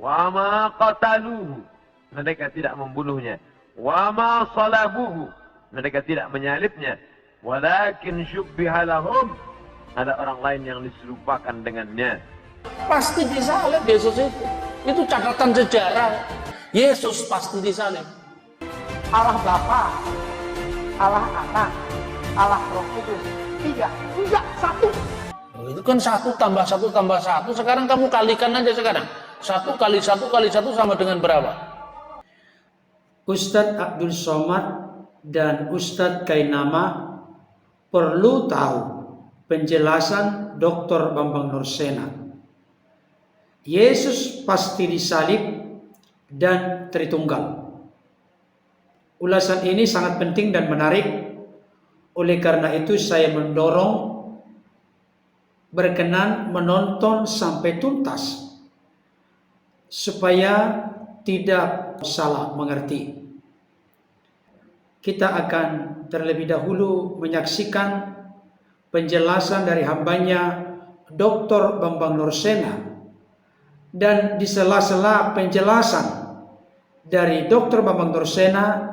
Wa ma qataluhu, mereka tidak membunuhnya. Wa ma salabuhu, mereka tidak menyalibnya. Walakin syubbiha lahum, ada orang lain yang diserupakan dengannya. Pasti disalib Yesus itu. Itu catatan sejarah. Yesus pasti disalib. Allah Bapa, Allah Anak, Allah Roh Kudus. Tidak, satu. Itu kan 1 tambah 1 tambah 1. Sekarang kamu kalikan aja sekarang. 1 kali 1 kali 1 sama dengan berapa? Ustadz Abdul Somad dan Ustadz Kainama perlu tahu penjelasan Dr. Bambang Nursena. Yesus pasti disalib dan Tritunggal. Ulasan ini sangat penting dan menarik. Oleh karena itu saya mendorong berkenan menonton sampai tuntas supaya tidak salah mengerti. Kita akan terlebih dahulu menyaksikan penjelasan dari hambanya Dr. Bambang Nursena, dan di sela-sela penjelasan dari Dr. Bambang Nursena,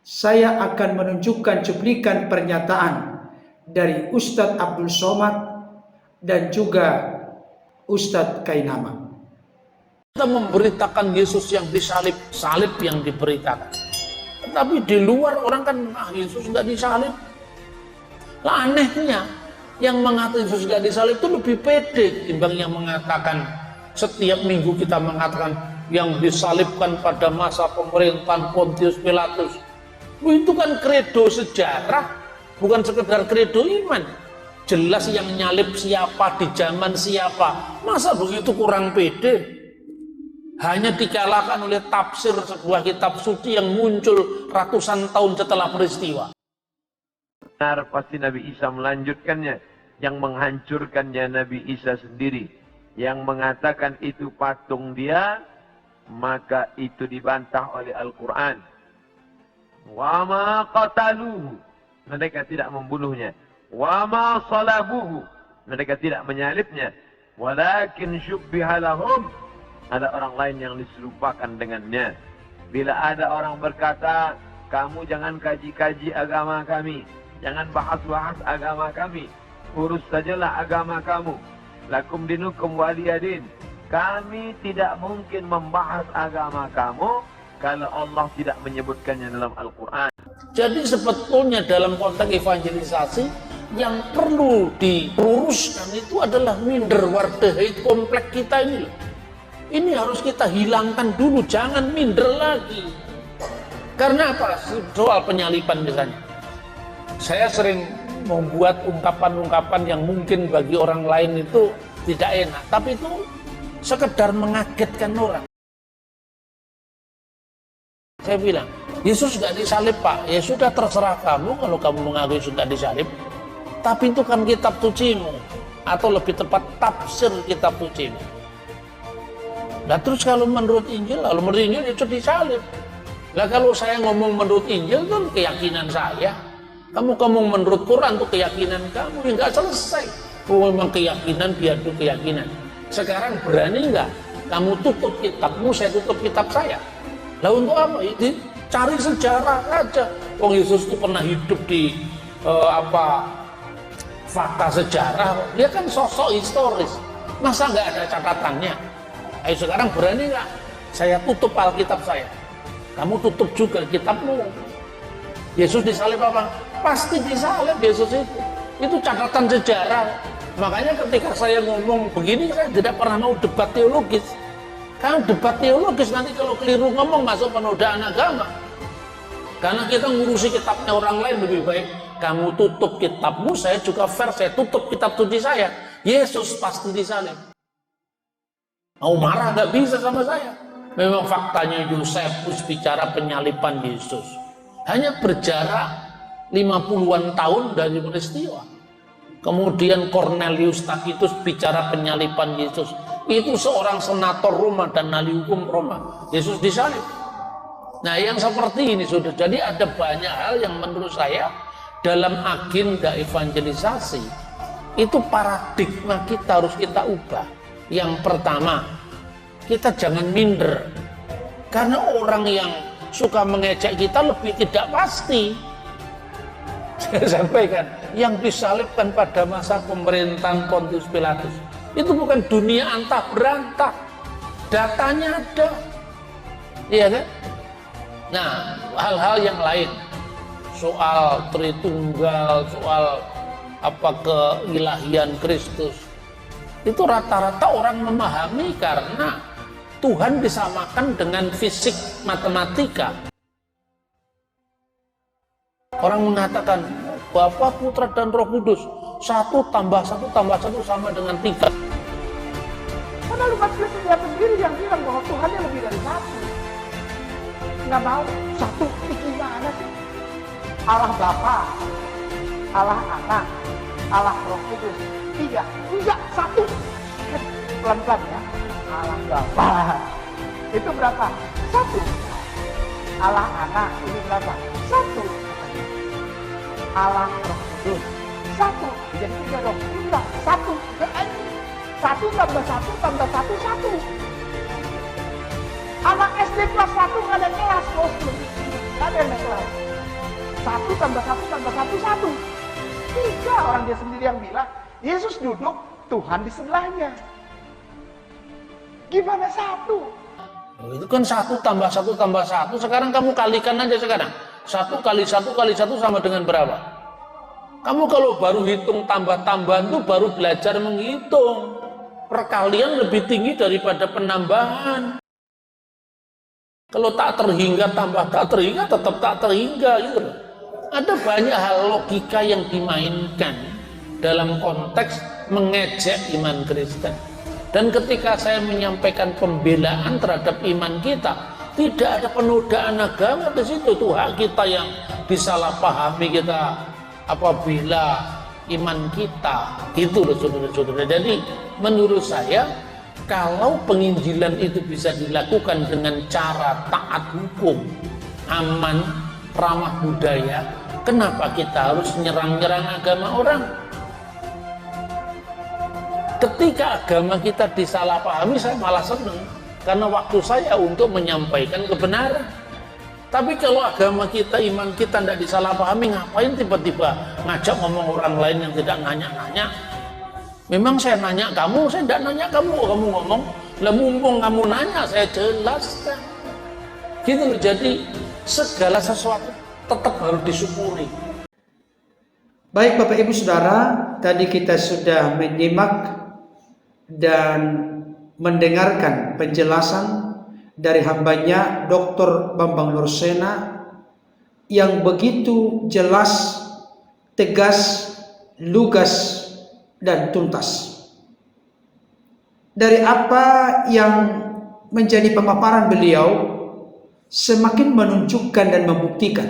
saya akan menunjukkan cuplikan pernyataan dari Ustadz Abdul Somad dan juga Ustadz Kainama. Kita memberitakan Yesus yang disalib, salib yang diberitakan. Tetapi di luar orang kan, Yesus nggak disalib. Lah anehnya, yang mengatakan Yesus nggak disalib itu lebih pede timbang yang mengatakan setiap minggu kita mengatakan yang disalibkan pada masa pemerintahan Pontius Pilatus. Itu kan kredo sejarah, bukan sekedar kredo iman. Jelas yang nyalib siapa, di zaman siapa. Masa begitu kurang pede? Hanya dikalahkan oleh tafsir sebuah kitab suci yang muncul ratusan tahun setelah peristiwa. Benar, pasti Nabi Isa melanjutkannya. Yang menghancurkannya Nabi Isa sendiri. Yang mengatakan itu patung dia, maka itu dibantah oleh Al-Quran. Wa ma qataluhu, mereka tidak membunuhnya. Wa ma salabuhu, mereka tidak menyalibnya. Walakin syubbiha lahum, ada orang lain yang diserupakan dengannya. Bila ada orang berkata, kamu jangan kaji-kaji agama kami, jangan bahas-bahas agama kami, urus sajalah agama kamu, lakum dinukum waliyadin, kami tidak mungkin membahas agama kamu kalau Allah tidak menyebutkannya dalam Al-Quran. Jadi sebetulnya dalam konteks evangelisasi yang perlu diluruskan itu adalah minder wardahait komplek kita ini loh. Ini harus kita hilangkan dulu, jangan minder lagi. Karena apa? Soal penyaliban misalnya. Saya sering membuat ungkapan-ungkapan yang mungkin bagi orang lain itu tidak enak, tapi itu sekedar mengagetkan orang. Saya bilang, Yesus gak disalib Pak, ya sudah terserah kamu kalau kamu mengaku Yesus gak disalib. Tapi itu kan kitab sucimu, atau lebih tepat tafsir kitab sucimu. Nah terus kalau menurut Injil, lalu menurut Injil Yesus disalib. Lah kalau saya ngomong menurut Injil kan keyakinan saya. Kamu ngomong menurut Quran itu keyakinan kamu, ya nggak selesai. Oh memang keyakinan biadu keyakinan. Sekarang berani nggak kamu tutup kitabmu, saya tutup kitab saya? Lah untuk apa? Ini cari sejarah aja. Oh Yesus itu pernah hidup di fakta sejarah. Dia kan sosok historis. Masa nggak ada catatannya? Ayo sekarang berani nggak? Saya tutup Alkitab saya. Kamu tutup juga kitabmu. Yesus disalib apa? Pasti disalib Yesus itu. Itu catatan sejarah. Makanya ketika saya ngomong begini, saya tidak pernah mau debat teologis. Karena debat teologis nanti kalau keliru ngomong masuk penodaan agama. Karena kita ngurusi kitabnya orang lain lebih baik. Kamu tutup kitabmu, saya juga fair, saya tutup kitab suci saya. Yesus pasti disalib. Mau marah nggak bisa sama saya. Memang faktanya Yosefus bicara penyaliban Yesus. Hanya berjarak 50-an tahun dari peristiwa. Kemudian Cornelius Tacitus bicara penyaliban Yesus. Itu seorang senator Roma dan ahli hukum Roma. Yesus disalib. Nah yang seperti ini sudah. Jadi ada banyak hal yang menurut saya dalam agenda evangelisasi itu paradigma kita harus kita ubah. Yang pertama, kita jangan minder. Karena orang yang suka mengejek kita lebih tidak pasti. Saya sampaikan, yang disalibkan pada masa pemerintahan Pontius Pilatus itu bukan dunia antah berantah, datanya ada, iya kan? Nah, hal-hal yang lain, soal Tritunggal, soal apa keilahian Kristus, itu rata-rata orang memahami karena Tuhan disamakan dengan fisik matematika. Orang mengatakan Bapa, Putra, dan Roh Kudus 1 tambah 1 tambah 1 sama dengan 3. Karena Lukas dia sendiri yang bilang bahwa Tuhannya lebih dari 1. Nggak mau 1 gimana sih? Allah Bapa, Allah Anak, Allah Roh Kudus 3, enggak 1. Pelan-pelan ya. Allah Bapa itu berapa? 1. Allah Anak ini berapa? 1. Allah Roh Kudus 1. Jadi 3 dong. Enggak 1. 1 tambah 1 tambah 1 1. Anak SD kelas 1 nggak ada kelas, bos. Nggak ada kelas. 1 tambah 1 tambah 1 1. 3 orang dia sendiri yang bilang. Yesus duduk, Tuhan di sebelahnya. Gimana 1? Itu kan 1 tambah 1 tambah 1. Sekarang kamu kalikan aja sekarang. 1 kali 1 kali 1 sama dengan berapa? Kamu kalau baru hitung tambah-tambahan itu baru belajar menghitung. Perkalian lebih tinggi daripada penambahan. Kalau tak terhingga tambah tak terhingga tetap tak terhingga gitu. Ada banyak hal logika yang dimainkan dalam konteks mengejek iman Kristen. Dan ketika saya menyampaikan pembelaan terhadap iman kita, tidak ada penodaan agama di situ. Itu hak kita yang disalahpahami kita apabila iman kita. Itu loh saudara-saudara. Jadi menurut saya, kalau penginjilan itu bisa dilakukan dengan cara taat hukum, aman, ramah budaya, kenapa kita harus nyerang-nyerang agama orang? Ketika agama kita disalahpahami, saya malah senang. Karena waktu saya untuk menyampaikan kebenaran. Tapi kalau agama kita, iman kita tidak disalahpahami, ngapain tiba-tiba ngajak ngomong orang lain yang tidak nanya-nanya? Memang saya nanya kamu, saya tidak nanya kamu ngomong. Lah mumpung kamu nanya, saya jelaskan. Gitu loh, jadi segala sesuatu tetap harus disyukuri. Baik Bapak Ibu Saudara, tadi kita sudah menyimak dan mendengarkan penjelasan dari hambanya Dr. Bambang Nursena yang begitu jelas, tegas, lugas, dan tuntas. Dari apa yang menjadi pemaparan beliau semakin menunjukkan dan membuktikan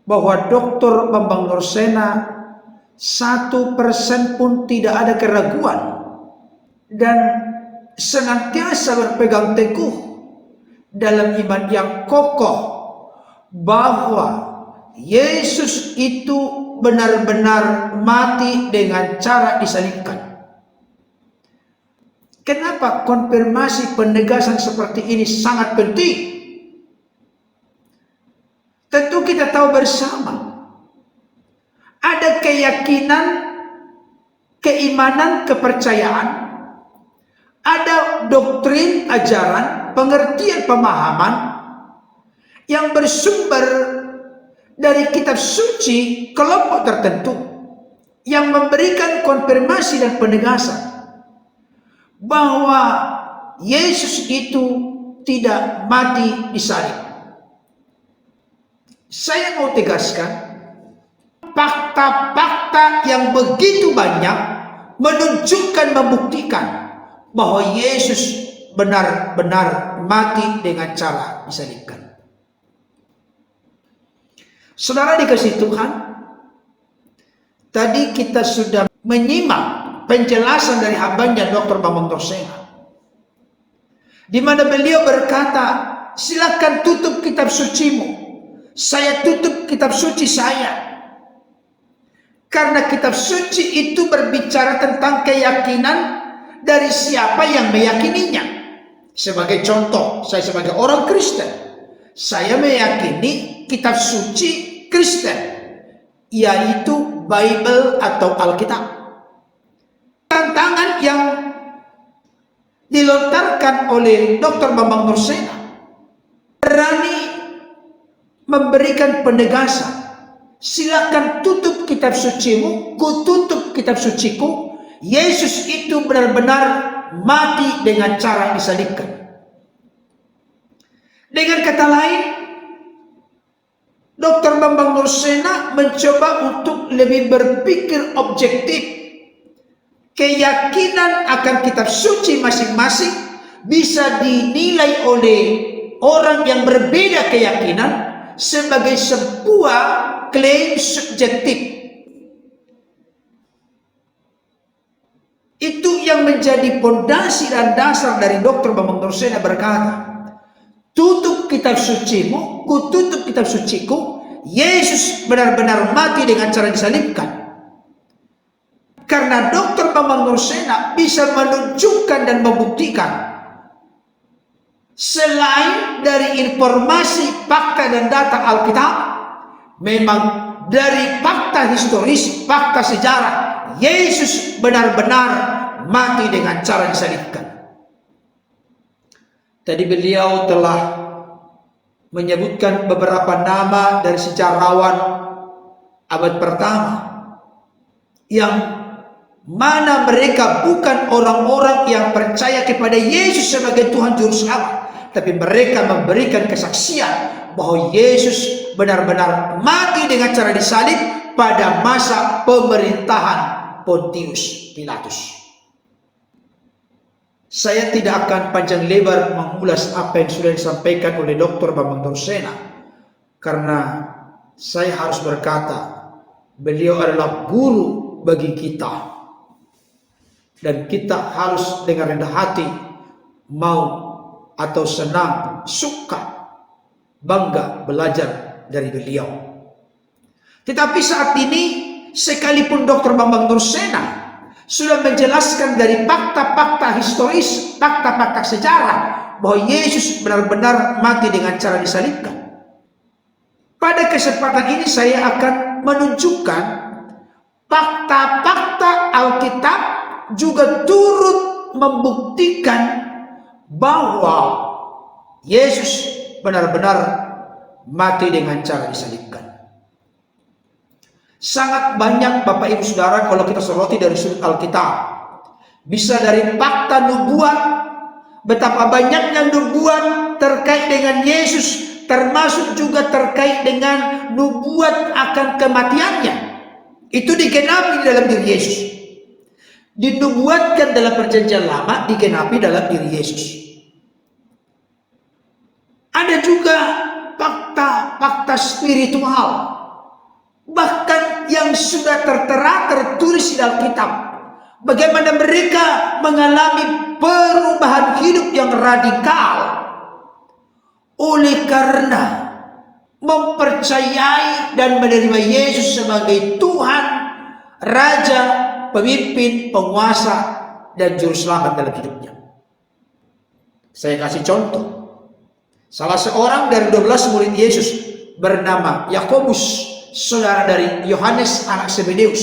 bahwa Dr. Bambang Nursena 1% pun tidak ada keraguan dan senantiasa berpegang teguh dalam iman yang kokoh bahwa Yesus itu benar-benar mati dengan cara disalibkan. Kenapa konfirmasi penegasan seperti ini sangat penting? Tentu kita tahu bersama ada keyakinan, keimanan, kepercayaan, ada doktrin, ajaran, pengertian, pemahaman yang bersumber dari kitab suci kelompok tertentu yang memberikan konfirmasi dan penegasan bahwa Yesus itu tidak mati disalib. Saya mau tegaskan fakta-fakta yang begitu banyak menunjukkan, membuktikan bahwa Yesus benar-benar mati dengan cara disalibkan. Saudara dikasih Tuhan, tadi kita sudah menyimak penjelasan dari hambanya Dr. Bambang Nursena, di mana beliau berkata, silakan tutup kitab sucimu, saya tutup kitab suci saya, karena kitab suci itu berbicara tentang keyakinan dari siapa yang meyakininya. Sebagai contoh, saya sebagai orang Kristen, saya meyakini kitab suci Kristen, yaitu Bible atau Alkitab. Tantangan yang dilontarkan oleh Dr. Bambang Nursena berani memberikan penegasan. Silakan tutup kitab sucimu, ku tutup kitab suciku. Yesus itu benar-benar mati dengan cara disalibkan. Dengan kata lain, Dr. Bambang Nursena mencoba untuk lebih berpikir objektif. Keyakinan akan kitab suci masing-masing bisa dinilai oleh orang yang berbeda keyakinan sebagai sebuah klaim subjektif. Itu yang menjadi pondasi dan dasar dari Dr. Bambang Nursena berkata, tutup kitab sucimu, ku tutup kitab suciku. Yesus benar-benar mati dengan cara disalibkan. Karena Dr. Bambang Nursena bisa menunjukkan dan membuktikan, selain dari informasi, fakta dan data Alkitab, memang dari fakta historis, fakta sejarah, Yesus benar-benar mati dengan cara disalibkan. Tadi beliau telah menyebutkan beberapa nama dari sejarawan abad pertama yang mana mereka bukan orang-orang yang percaya kepada Yesus sebagai Tuhan Juru Selamat, tapi mereka memberikan kesaksian bahwa Yesus benar-benar mati dengan cara disalib pada masa pemerintahan Pontius Pilatus. Saya tidak akan panjang lebar mengulas apa yang sudah disampaikan oleh Dr. Bambang Nursena, karena saya harus berkata, beliau adalah guru bagi kita, dan kita harus dengan rendah hati mau atau senang, suka, bangga belajar dari beliau. Tetapi saat ini, sekalipun Dr. Bambang Nursena sudah menjelaskan dari fakta-fakta historis, fakta-fakta sejarah bahwa Yesus benar-benar mati dengan cara disalibkan, pada kesempatan ini saya akan menunjukkan fakta-fakta Alkitab juga turut membuktikan bahwa Yesus benar-benar mati dengan cara disalibkan. Sangat banyak Bapak Ibu Saudara kalau kita soroti dari sudut Alkitab. Bisa dari fakta nubuat, betapa banyaknya nubuat terkait dengan Yesus, termasuk juga terkait dengan nubuat akan kematiannya. Itu digenapi di dalam diri Yesus. Dinubuatkan dalam perjanjian lama, digenapi dalam diri Yesus. Ada juga fakta-fakta spiritual, bahkan yang sudah tertera tertulis di Alkitab, bagaimana mereka mengalami perubahan hidup yang radikal oleh karena mempercayai dan menerima Yesus sebagai Tuhan, Raja, pemimpin, penguasa, dan Juru Selamat dalam hidupnya. Saya kasih contoh. Salah seorang dari 12 murid Yesus bernama Yakobus, saudara dari Yohanes anak Zebedeus,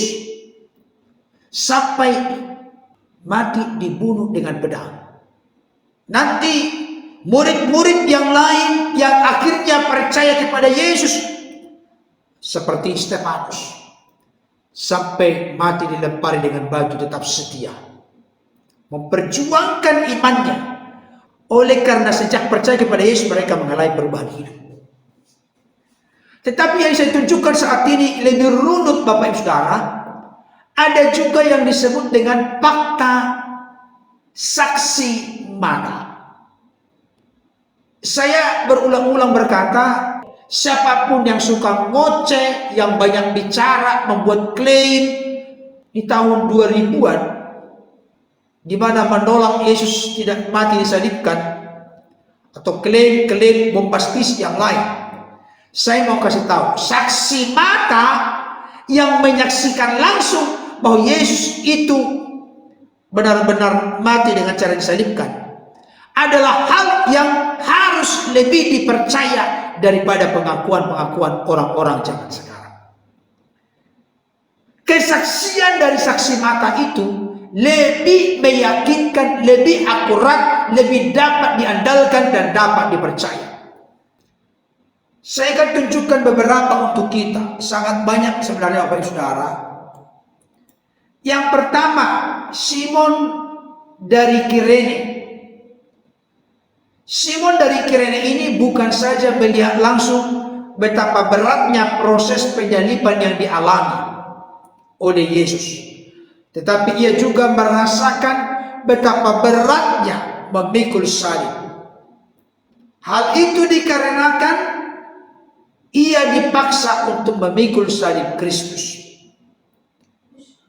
sampai mati dibunuh dengan pedang. Nanti murid-murid yang lain yang akhirnya percaya kepada Yesus seperti Stefanus, sampai mati dilempari dengan batu tetap setia, memperjuangkan imannya. Oleh karena sejak percaya kepada Yesus mereka mengalami perubahan hidup. Tetapi yang saya tunjukkan saat ini lebih runut Bapak Ibu Saudara. Ada juga yang disebut dengan fakta saksi mata. Saya berulang-ulang berkata, siapapun yang suka ngoceh, yang banyak bicara, membuat klaim di tahun 2000-an, di mana menolak Yesus tidak mati disalibkan, atau klaim-klaim bombastis yang lain, saya mau kasih tahu, saksi mata yang menyaksikan langsung bahwa Yesus itu benar-benar mati dengan cara disalibkan adalah hal yang harus lebih dipercaya daripada pengakuan-pengakuan orang-orang zaman sekarang. Kesaksian dari saksi mata itu lebih meyakinkan, lebih akurat, lebih dapat diandalkan dan dapat dipercaya. Saya akan tunjukkan beberapa untuk kita. Sangat banyak sebenarnya Bapak Ibu Saudara. Yang pertama, Simon dari Kirene. Simon dari Kirene ini bukan saja melihat langsung betapa beratnya proses penyaliban yang dialami oleh Yesus, tetapi ia juga merasakan betapa beratnya memikul salib. Hal itu dikarenakan ia dipaksa untuk memikul salib Kristus.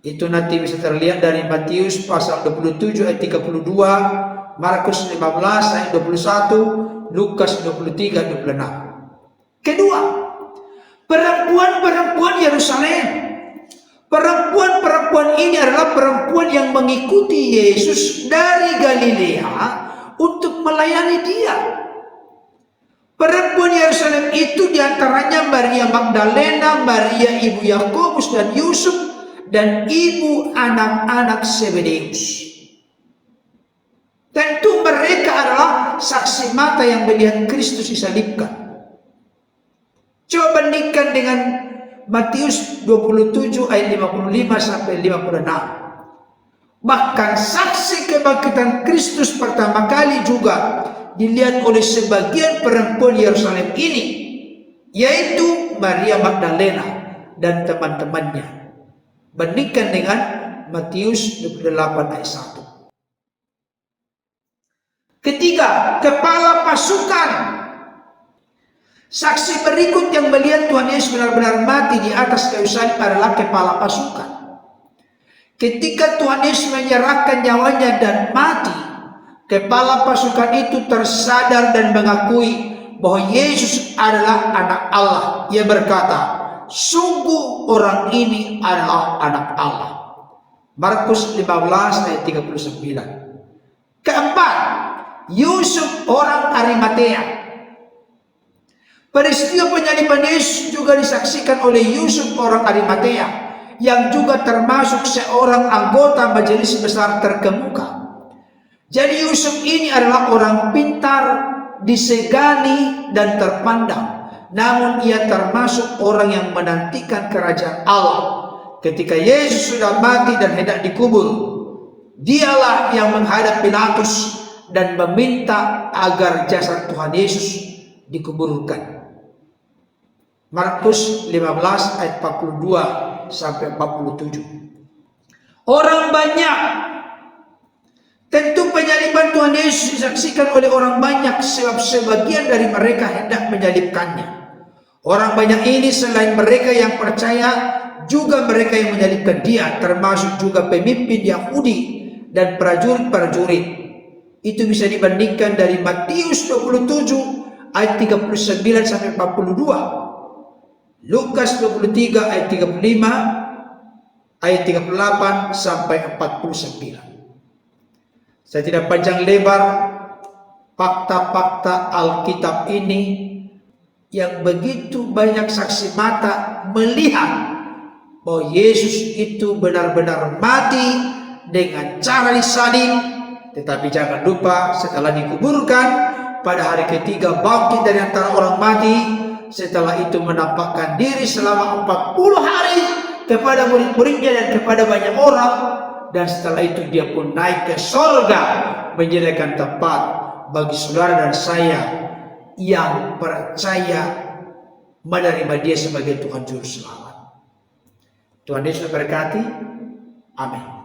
Itu nanti bisa terlihat dari Matius pasal 27 ayat 32, Markus 15 ayat 21, Lukas 23 ayat 26. Kedua, perempuan-perempuan Yerusalem. Perempuan-perempuan ini adalah perempuan yang mengikuti Yesus dari Galilea untuk melayani dia. Perempuan Yerusalem itu diantaranya Maria Magdalena, Maria ibu Yakobus dan Yusuf, dan ibu anak-anak Zebedeus. Tentu mereka adalah saksi mata yang melihat Kristus disalibkan. Coba bandingkan dengan Matius 27 ayat 55 sampai 56. Bahkan saksi kebangkitan Kristus pertama kali juga dilihat oleh sebagian perempuan Yerusalem ini, yaitu Maria Magdalena dan teman-temannya. Bandingkan dengan Matius 28 ayat 1. Ketiga, kepala pasukan. Saksi berikut yang melihat Tuhan Yesus benar-benar mati di atas kayu salib adalah kepala pasukan. Ketika Tuhan Yesus menyerahkan nyawanya dan mati, kepala pasukan itu tersadar dan mengakui bahwa Yesus adalah anak Allah. Ia berkata, sungguh orang ini adalah anak Allah. Markus 15 ayat 39. Keempat, Yusuf orang Arimatea. Peristiwa penyaliban Yesus juga disaksikan oleh Yusuf orang Arimatea, yang juga termasuk seorang anggota majelis besar terkemuka. Jadi Yusuf ini adalah orang pintar, disegani dan terpandang. Namun ia termasuk orang yang menantikan kerajaan Allah. Ketika Yesus sudah mati dan hendak dikubur, dialah yang menghadap Pilatus dan meminta agar jasad Tuhan Yesus dikuburkan. Markus 15 ayat 42 sampai 47. Orang banyak. Tentu penyaliban Tuhan Yesus disaksikan oleh orang banyak sebab sebagian dari mereka hendak menyalibkannya. Orang banyak ini selain mereka yang percaya, juga mereka yang menyalibkan dia, termasuk juga pemimpin Yahudi dan prajurit-prajurit. Itu bisa dibandingkan dari Matius 27 ayat 39 sampai 42. Lukas 23 ayat 35, ayat 38 sampai 49. Saya tidak panjang lebar, fakta-fakta Alkitab ini yang begitu banyak saksi mata melihat bahwa Yesus itu benar-benar mati dengan cara disalib, tetapi jangan lupa setelah dikuburkan pada hari ketiga bangkit dari antara orang mati. Setelah itu menampakkan diri selama 40 hari kepada murid-muridnya dan kepada banyak orang, dan setelah itu dia pun naik ke surga, menyediakan tempat bagi saudara dan saya yang percaya menerima dia sebagai Tuhan Juru Selamat. Tuhan Yesus memberkati. Amin.